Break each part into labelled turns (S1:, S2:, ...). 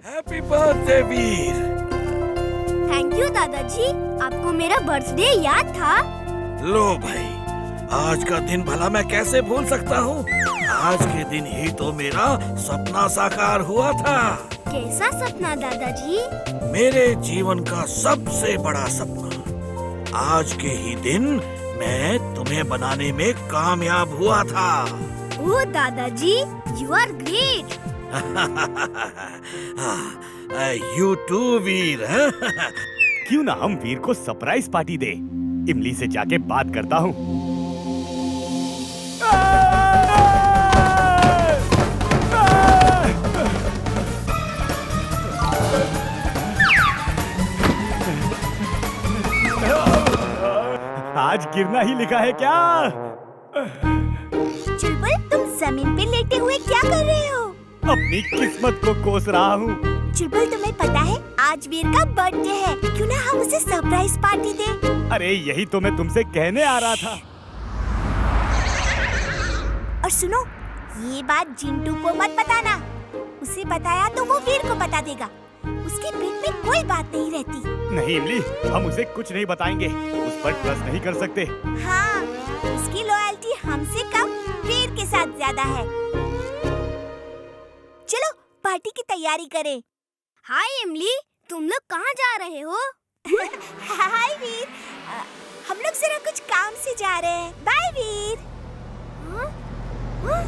S1: Happy birthday Veer.
S2: Thank you दादाजी, आपको मेरा बर्थडे याद था।
S1: लो भाई, आज का दिन भला मैं कैसे भूल सकता हूँ। आज के दिन ही तो मेरा सपना साकार हुआ था।
S2: कैसा सपना दादाजी?
S1: मेरे जीवन का सबसे बड़ा सपना। आज के ही दिन मैं तुम्हें बनाने में कामयाब हुआ था।
S2: ओह दादाजी, you are great.
S1: You too Veer.
S3: क्यों ना हम वीर को सरप्राइज पार्टी दे। इमली से जाके बात करता हूँ। आज गिरना ही लिखा है क्या?
S2: चुलबुल, तुम जमीन पे लेटे हुए क्या कर रहे हो?
S3: अपनी किस्मत को कोस रहा हूँ।
S2: चुलबुल, तुम्हें पता है आज वीर का बर्थडे है, क्यों ना हम उसे सरप्राइज पार्टी दें?
S3: अरे यही तो मैं तुमसे कहने आ रहा था।
S2: और सुनो, ये बात जिंटू को मत बताना। उसे बताया तो वो वीर को बता देगा। उसके पेट में कोई बात नहीं रहती।
S3: नहीं इमली, हम उसे कुछ नहीं बताएंगे। उस पर ट्रस्ट नहीं कर सकते।
S2: हाँ, उसकी लॉयल्टी हमसे कम वीर के साथ ज्यादा है। चलो पार्टी की तैयारी करें। हाय इमली, तुम लोग कहाँ जा रहे हो? हाय वीर, हम लोग जरा कुछ काम से जा रहे हैं। बाय वीर। हाँ? हाँ?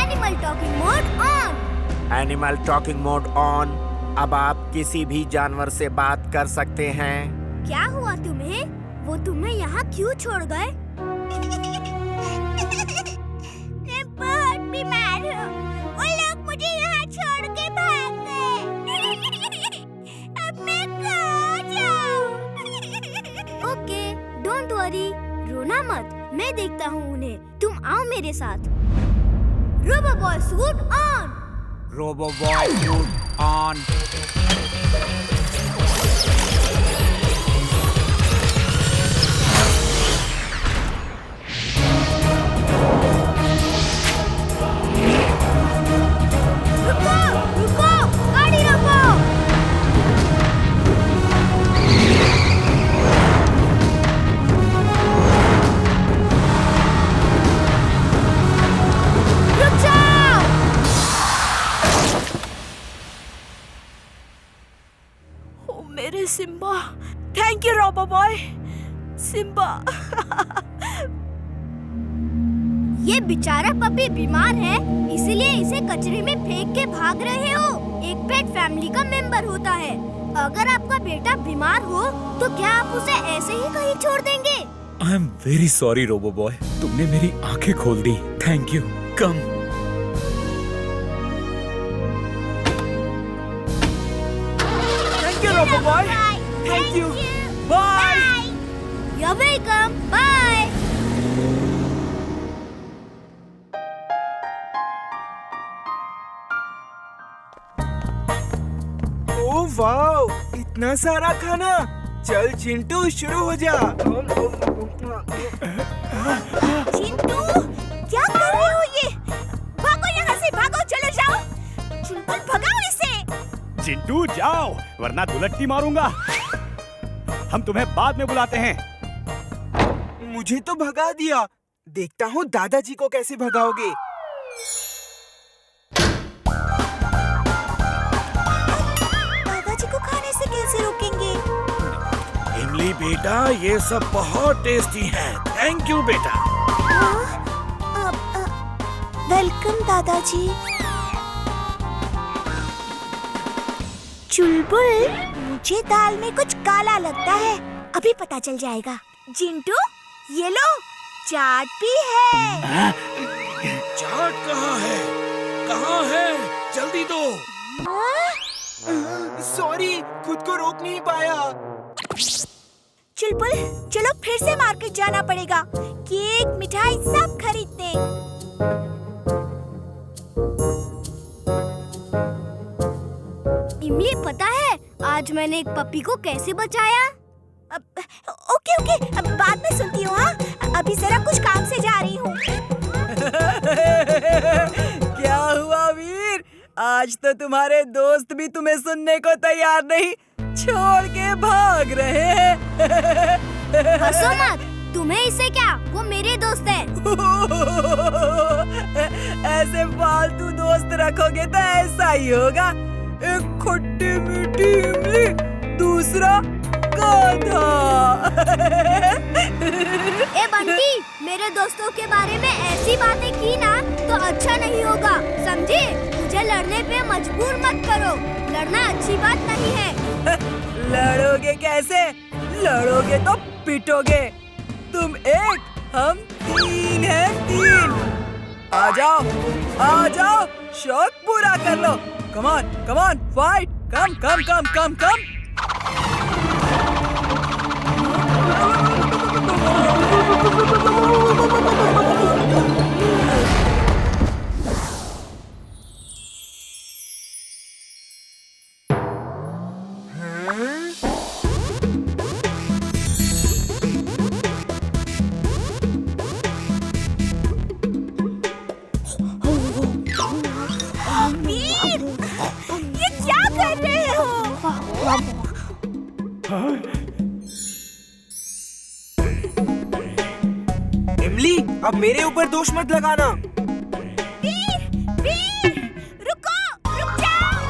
S2: Animal talking mode on.
S4: Animal talking mode on. अब आप किसी भी जानवर से बात कर सकते हैं।
S2: क्या हुआ तुम्हें? वो तुम्हें यहाँ क्यों छोड़ गए? मैं बहुत बीमार हूँ। वो लोग मुझे यहाँ छोड़ के भाग गए। अब मैं कहाँ जाऊँ? ओके, डोंट वरी, रोना मत। मैं देखता हूँ उन्हें। तुम आओ मेरे साथ। Robo boy suit on.
S4: Robo boy suit on.
S2: रुको, रुको, गाड़ी रोको। रुक जाओ।
S5: ओ मेरे Simba, thank you robo boy. Simba.
S2: ये बेचारा पपी बीमार है, इसलिए इसे कचरे में फेंक के भाग रहे हो। एक पेट फैमिली का मेंबर होता है। अगर आपका बेटा बीमार हो तो क्या आप उसे ऐसे ही कहीं छोड़ देंगे?
S6: I am very sorry robo boy, तुमने मेरी आंखें खोल दी। Thank you. Come.
S5: Thank you robo boy. Thank you. Bye.
S2: You are welcome. Bye.
S7: Oh wow, इतना सारा खाना। चल चिंटू, शुरू हो जा।
S2: चिंटू, क्या कर रहे हो ये? भागो यहाँ से, भागो, चलो जाओ। चुलबुल, भगाओ इसे।
S3: चिंटू जाओ, वरना दुलट्टी मारूंगा। हम तुम्हें बाद में बुलाते हैं।
S7: मुझे तो भगा दिया। देखता हूँ दादाजी को कैसे भगाओगे।
S2: दादाजी को खाने से कैसे रोकेंगे?
S1: इमली बेटा, ये सब बहुत टेस्टी है। थैंक यू बेटा।
S2: वेलकम दादाजी। चुलबुल, मुझे दाल में कुछ काला लगता है। अभी पता चल जाएगा। जिंटू, ये लो, चाट भी है।
S1: चाट कहाँ है? कहाँ है? जल्दी दो।
S7: सॉरी, खुद को रोक नहीं पाया।
S2: चुलबुल, चलो फिर से मार्केट जाना पड़ेगा। केक, मिठाई सब खरीदते। इमली पता है आज मैंने एक पपी को कैसे बचाया?
S5: ओके अब बाद में सुनती हूँ। हाँ, अभी जरा कुछ काम से जा रही हूँ।
S8: क्या हुआ वीर? आज तो तुम्हारे दोस्त भी तुम्हें सुनने को तैयार नहीं, छोड़ के भाग रहे हैं।
S2: हंसो मत, तुम्हें इससे क्या, वो मेरे दोस्त है।
S8: ऐसे फालतू दोस्त रखोगे तो ऐसा ही होगा। एक खट्टी मीठी इमली, दूसरा गाधा।
S2: ए बंटी, मेरे दोस्तों के बारे में ऐसी बातें की ना तो अच्छा नहीं होगा, समझे? मुझे लड़ने पे मजबूर मत करो, लड़ना अच्छी बात नहीं है।
S8: लड़ोगे कैसे? लड़ोगे तो पिटोगे। तुम एक, हम तीन हैं, तीन। आ जाओ, शौक पूरा कर लो। Come on, fight. कम।
S5: वीर, ये क्या कर रहे हो?
S7: इमली, अब मेरे ऊपर दोष मत लगाना।
S5: वीर, रुक जाओ।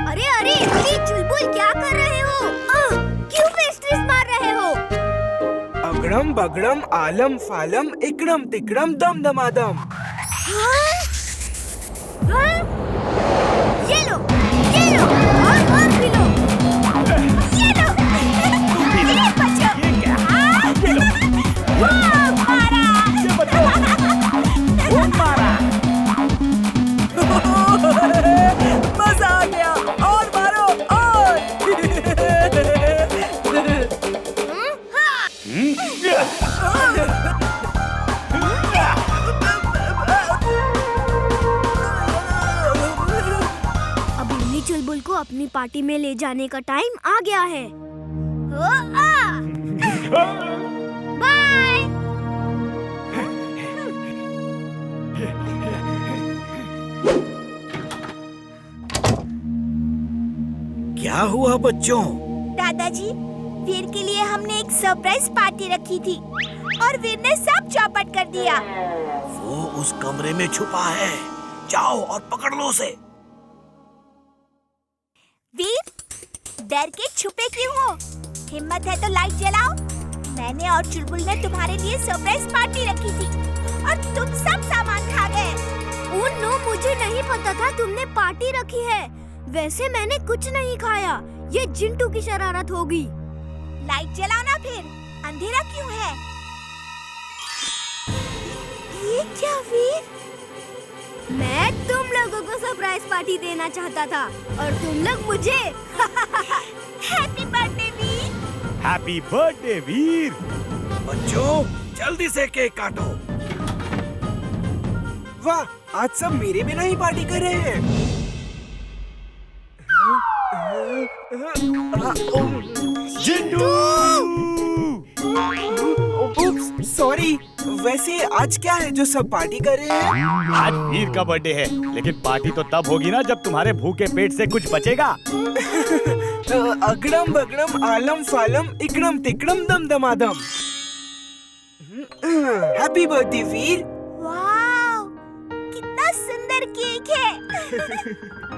S2: अरे इमली, चुलबुल क्या कर रहे हो? क्यों पेस्ट्रीज मार रहे हो?
S7: अगड़म बगड़म आलम फालम इकड़म तिकड़म दम दमादम।
S2: हाँ? ये लो और भी लो।
S5: ये लो। ये बच्चों। वाह, मारा।
S8: मजा आ गया। और मारो और।
S2: अब इमली चुलबुल को अपनी पार्टी में ले जाने का टाइम आ गया है। बाय।
S1: क्या हुआ बच्चों?
S5: दादाजी, वीर के लिए हमने एक सरप्राइज पार्टी रखी थी और वीर ने सब चौपट कर दिया।
S1: वो उस कमरे में छुपा है, जाओ और पकड़ लो उसे।
S5: वीर, डर के छुपे क्यों हो? हिम्मत है तो लाइट जलाओ। मैंने और चुलबुल ने तुम्हारे लिए सरप्राइज पार्टी रखी थी और तुम सब सामान खा गए।
S2: ओह नो, मुझे नहीं पता था तुमने पार्टी रखी है। वैसे मैंने कुछ नहीं खाया, ये जिंटू की शरारत होगी।
S5: लाइट जलाओ ना फिर, अंधेरा क्यों है? ये क्या वीर?
S2: मैं तुम लोगों को सरप्राइज पार्टी देना चाहता था और तुम लोग मुझे।
S5: हैप्पी बर्थडे वीर।
S3: हैप्पी बर्थडे वीर।
S1: बच्चों, जल्दी से केक काटो।
S7: वाह, आज सब मेरे बिना ही पार्टी कर रहे हैं।
S3: जिंटू!
S7: उप्स, सॉरी। वैसे आज क्या है जो सब पार्टी कर रहे हैं?
S3: आज वीर का बर्थडे है, लेकिन पार्टी तो तब होगी ना जब तुम्हारे भूखे पेट से कुछ बचेगा।
S7: अगड़म बगड़म आलम फालम इकड़म तिकड़म दम दमादम। हैप्पी बर्थडे वीर।
S5: वाह, कितना सुंदर केक है।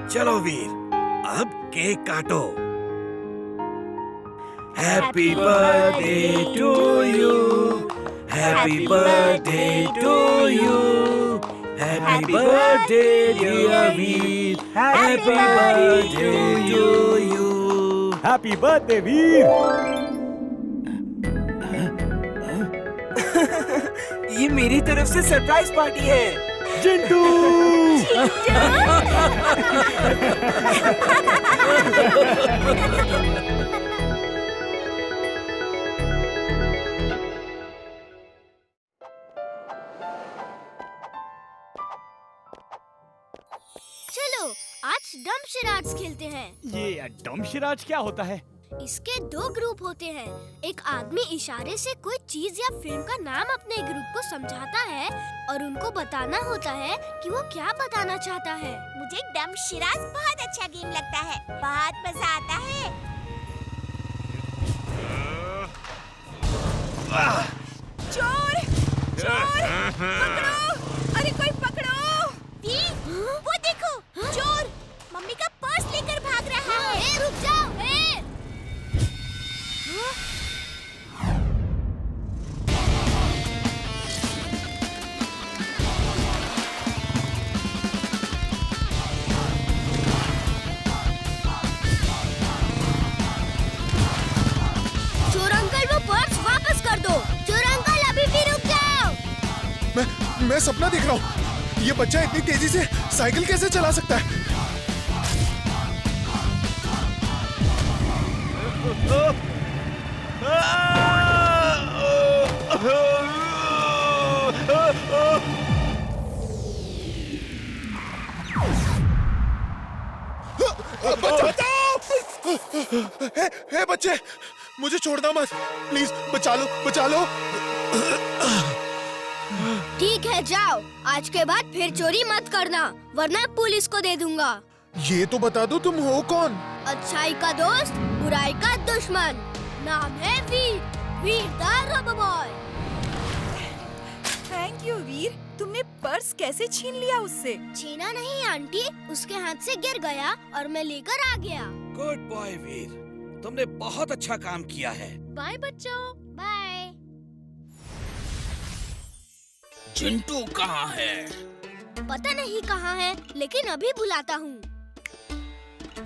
S1: चलो वीर, अब केक काटो। Happy birthday to you, happy birthday to you, happy birthday dear Veer, happy birthday to you.
S3: Happy birthday Veer.
S7: ये मेरी तरफ से सरप्राइज पार्टी है।
S3: चिंटू
S2: चलो आज डम्प शराड्स खेलते हैं।
S3: ये डम्पशराज क्या होता है?
S2: इसके दो ग्रुप होते हैं। एक आदमी इशारे से कोई चीज या फिल्म का नाम अपने ग्रुप को समझाता है और उनको बताना होता है कि वो क्या बताना चाहता है।
S5: मुझे डम्पशराज बहुत अच्छा गेम लगता है, बहुत मजा आता है। चोर! चोर! पकड़ो! अरे कोई पकड़ो! दी, वो देखो, चोर मम्मी का पर्स लेकर भाग रहा है।
S2: रुक जाओ! चोर अंकल वो पर्स वापस कर दो। चोर अंकल अभी भी रुक जाओ।
S9: मैं सपना देख रहा हूँ। ये बच्चा इतनी तेजी से साइकिल कैसे चला सकता है? हे बच्चे, मुझे छोड़ना मत, प्लीज बचा लो, बचा लो।
S2: ठीक है जाओ, आज के बाद फिर चोरी मत करना वरना पुलिस को दे दूंगा।
S9: ये तो बता दो तुम हो कौन?
S2: अच्छाई का दोस्त, बुराई का दुश्मन। नाम है वीर, वीर द रोबोबॉय।
S8: थैंक यू वीर, तुमने पर्स कैसे छीन लिया उससे?
S2: छीना नहीं आंटी, उसके हाथ से गिर गया और मैं लेकर आ गया।
S1: गुड बॉय वीर, तुमने बहुत अच्छा काम किया है।
S2: बाय बच्चों। बाय।
S1: चिंटू कहाँ है?
S2: पता नहीं कहाँ है, लेकिन अभी बुलाता हूँ।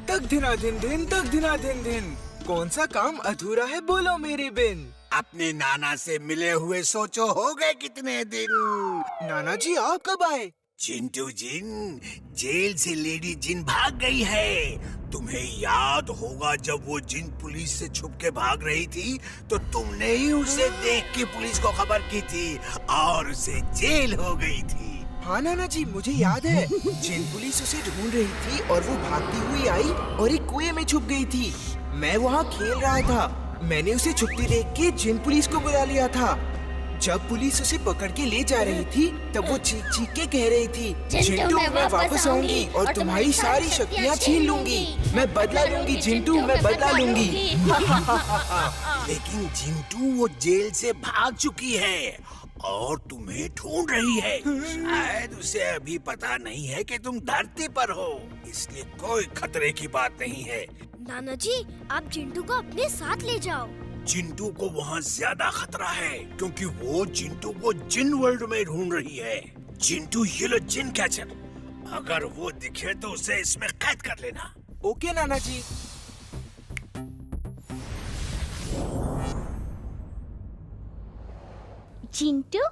S7: तक धिना दिन दिन, तक धिना दिन दिन। कौन सा काम अधूरा है बोलो मेरी बिन।
S10: अपने नाना से मिले हुए सोचो हो गए कितने दिन।
S7: नाना जी आप कब आए?
S10: चिंटू जिन, जेल से लेडी जिन भाग गई है। तुम्हें याद होगा जब वो जिन पुलिस से छुप के भाग रही थी तो तुमने ही उसे देख के पुलिस को खबर की थी और उसे जेल हो गई थी।
S7: हाँ नाना जी मुझे याद है। जिन पुलिस उसे ढूंढ रही थी और वो भागती हुई आई और एक कुएं में छुप गई थी। मैं वहाँ खेल रहा था, मैंने उसे छुपती देख के जिन पुलिस को बुला लिया था। जब पुलिस उसे पकड़ के ले जा रही थी तब वो चीख चीख के कह रही थी, चिंटू मैं वापस आऊंगी और तुम्हारी सारी शक्तियाँ छीन लूंगी। मैं बदला लूंगी चिंटू, मैं बदला लूंगी।
S10: लेकिन चिंटू वो जेल से भाग चुकी है और तुम्हें ढूंढ रही है। शायद उसे अभी पता नहीं है कि तुम धरती पर हो, इसलिए कोई खतरे की बात नहीं है।
S2: नाना जी आप चिंटू को अपने साथ ले जाओ।
S10: चिंटू को वहाँ ज्यादा खतरा है क्योंकि वो चिंटू को जिन वर्ल्ड में ढूंढ रही है। चिंटू ये लो जिन कैचर, अगर वो दिखे तो उसे इसमें कैद कर लेना।
S7: ओके नाना जी।
S5: चिंटू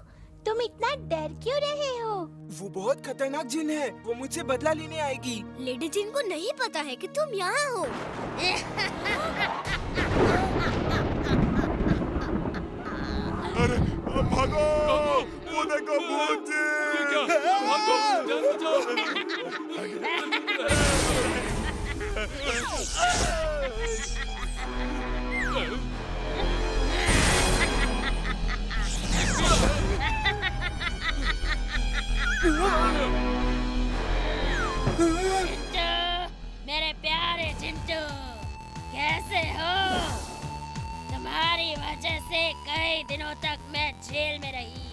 S5: तुम इतना डर क्यों रहे हो?
S7: वो बहुत खतरनाक जिन है, वो मुझसे बदला लेने आएगी।
S2: लेडी जिन को नहीं पता है कि तुम यहाँ हो।
S9: अरे भागो, वो देखो भूत
S2: चिंटू, मेरे प्यारे चिंटू, कैसे हो? तुम्हारी वजह से कई दिनों तक मैं जेल में रही।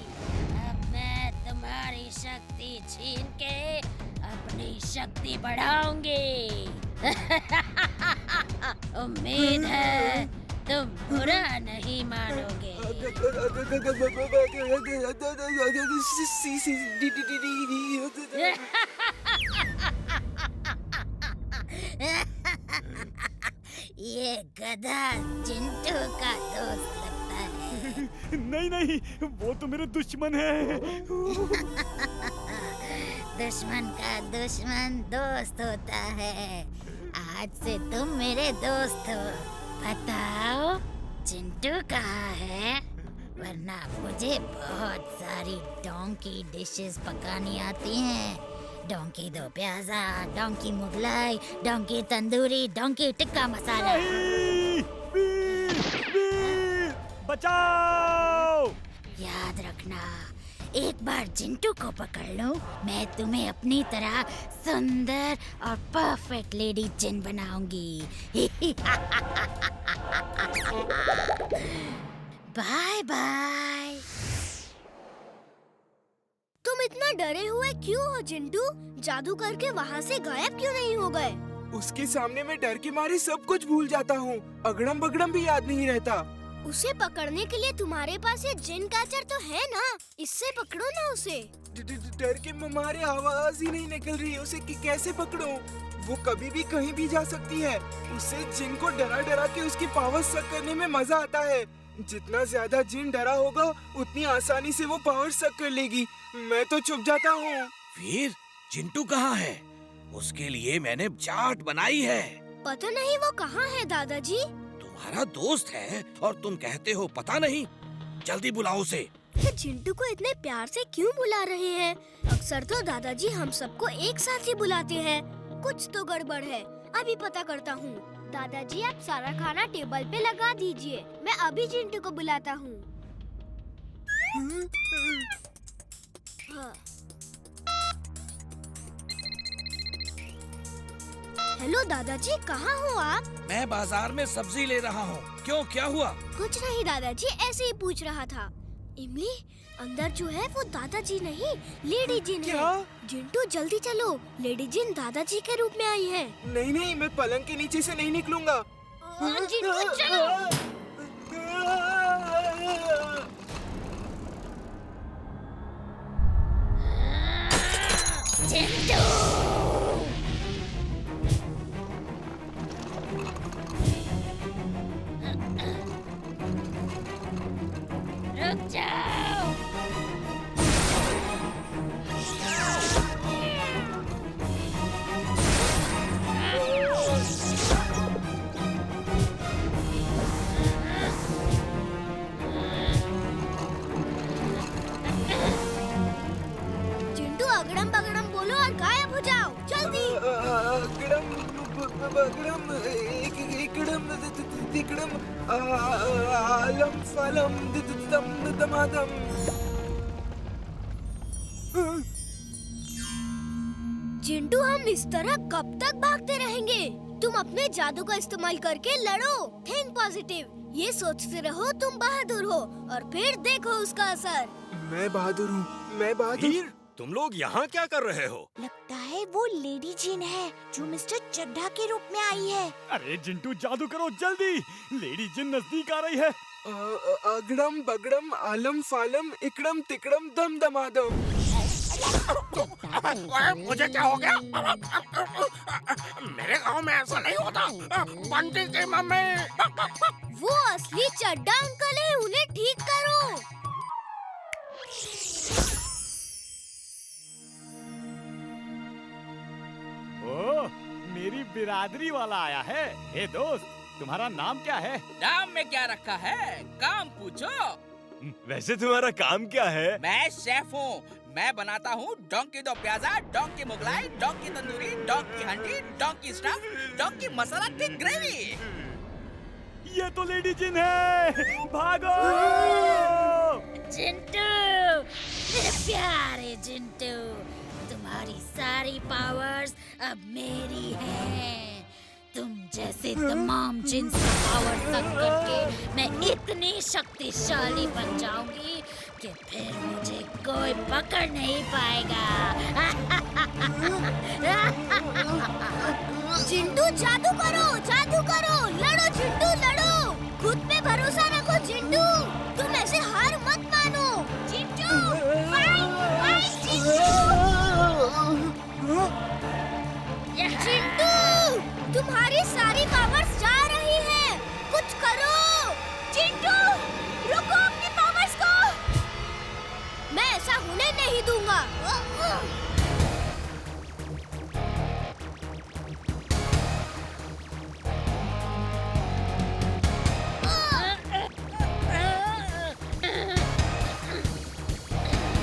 S2: अब मैं तुम्हारी शक्ति छीन के अपनी शक्ति बढ़ाऊंगी। उम्मीद है तुम बुरा नहीं मानोगे। ये गधा चिंटू का दोस्त लगता है।
S3: नहीं नहीं, वो तो मेरे दुश्मन है।
S2: दुश्मन का दुश्मन दोस्त होता है। आज से तुम मेरे दोस्त हो। बताओ चिंटू कहाँ है? वरना मुझे बहुत सारी डोंकी डिशेस पकानी आती हैं। Donkey do pyaza, donkey Mughlai, donkey tandoori, donkey tikka masala.
S3: Veer, Veer, बचाओ!
S2: याद रखना, एक बार चिंटू को पकड़ लूं, मैं तुम्हें अपनी तरह सुंदर और परफेक्ट लेडी जिन बनाऊंगी। Bye bye.
S5: तुम इतना डरे हुए क्यों हो चिंटू? जादू करके वहाँ से गायब क्यों नहीं हो गए?
S7: उसके सामने मैं डर के मारे सब कुछ भूल जाता हूँ। अगड़म बगड़म भी याद नहीं रहता।
S5: उसे पकड़ने के लिए तुम्हारे पास ये जिन कैचर तो है ना, इससे पकड़ो ना उसे।
S7: डर के मारे आवाज ही नहीं निकल रही। उसे कैसे पकड़ूं? वो कभी भी कहीं भी जा सकती है। उसे जिन को डरा डरा के उसकी पावर सक करने में मजा आता है। जितना ज्यादा जिन डरा होगा उतनी आसानी से वो पावर सक कर लेगी। मैं तो छुप जाता हूँ।
S1: वीर, चिंटू कहाँ है? उसके लिए मैंने चाट बनाई है।
S5: पता नहीं वो कहाँ है दादाजी।
S1: तुम्हारा दोस्त है और तुम कहते हो पता नहीं। जल्दी बुलाओ उसे।
S5: ये चिंटू को इतने प्यार से क्यों बुला रहे हैं? अक्सर तो दादाजी हम सबको एक साथ ही बुलाते हैं। कुछ तो गड़बड़ है, अभी पता करता हूँ। दादाजी आप सारा खाना टेबल पे लगा दीजिए, मैं अभी चिंटू को बुलाता हूँ। हाँ। हेलो दादाजी, कहाँ हो आप?
S1: मैं बाजार में सब्जी ले रहा हूँ। क्यों, क्या हुआ?
S5: कुछ नहीं दादाजी, ऐसे ही पूछ रहा था। इमली, अंदर जो है वो दादाजी नहीं लेडी जिन है। चिंटू जल्दी चलो, लेडी जिन दादाजी के रूप में आई है।
S7: नहीं नहीं, मैं पलंग के नीचे से नहीं निकलूंगा।
S5: चिंटू चलो।
S2: रुक जाओ।
S5: चिंटू अगड़म बगड़म बोलो और गायब हो जाओ, जल्दी।
S7: अगड़म बगड़म इकड़म तिकड़म आलम फलम दम दमादम।
S5: चिंटू हम इस तरह कब तक भागते रहेंगे? तुम अपने जादू का इस्तेमाल करके लड़ो। थिंक पॉजिटिव, ये सोचते रहो तुम बहादुर हो और फिर देखो उसका असर।
S7: मैं बहादुर हूँ, मैं बहादुर।
S3: तुम लोग यहाँ क्या कर रहे हो?
S5: लगता है वो लेडी जिन है जो मिस्टर चड्ढा के रूप में आई है।
S3: अरे जिंटू, जादू करो जल्दी, लेडी जिन नजदीक आ रही है।
S7: अगड़म बगड़म आलम फालम इकड़म तिकड़म दम दमादम।
S10: मुझे क्या हो गया? मेरे गांव में ऐसा नहीं होता। बंटी की मम्मी।
S5: वो असली चड्ढा अंकल है, उन्हें ठीक करो।
S3: ओह, मेरी बिरादरी वाला आया है। हे दोस्त, तुम्हारा नाम क्या है?
S11: नाम में क्या रखा है, काम पूछो।
S3: वैसे तुम्हारा काम क्या है?
S11: मैं शेफ हूँ। मैं बनाता हूँ donkey do pyaza, donkey Mughlai, donkey tandoori, donkey handi, donkey stuff, donkey masala की ग्रेवी।
S3: ये तो लेडी जिन है, भागो!
S2: चिंटू, मेरे प्यारे चिंटू, तुम्हारी सारी पावर्स अब मेरी हैं। तुम जैसे तमाम जिन्स का पावर तक करके मैं इतनी शक्तिशाली बन जाऊंगी कि फिर मुझे कोई पकड़ नहीं पाएगा।
S5: चिंटू जादू करो, लड़ो चिंटू लड़ो। खुद पे भरोसा रखो चिंटू, तुम ऐसे हार मत मानो। चिंटू, फाइट चिंटू, तुम्हारी सारी पावर्स जा रही हैं। कुछ करो चिंटू, रुको नहीं दूंगा।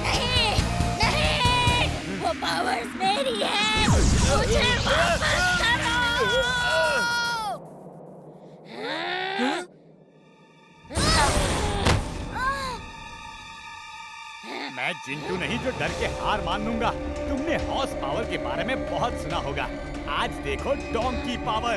S2: नहीं, नहीं, वो पावर्स मेरी है, मुझे वापस करो।
S3: मैं चिंटू नहीं जो डर के हार मान लूंगा। तुमने हॉर्स पावर के बारे में बहुत सुना होगा। आज देखो डोंकी पावर।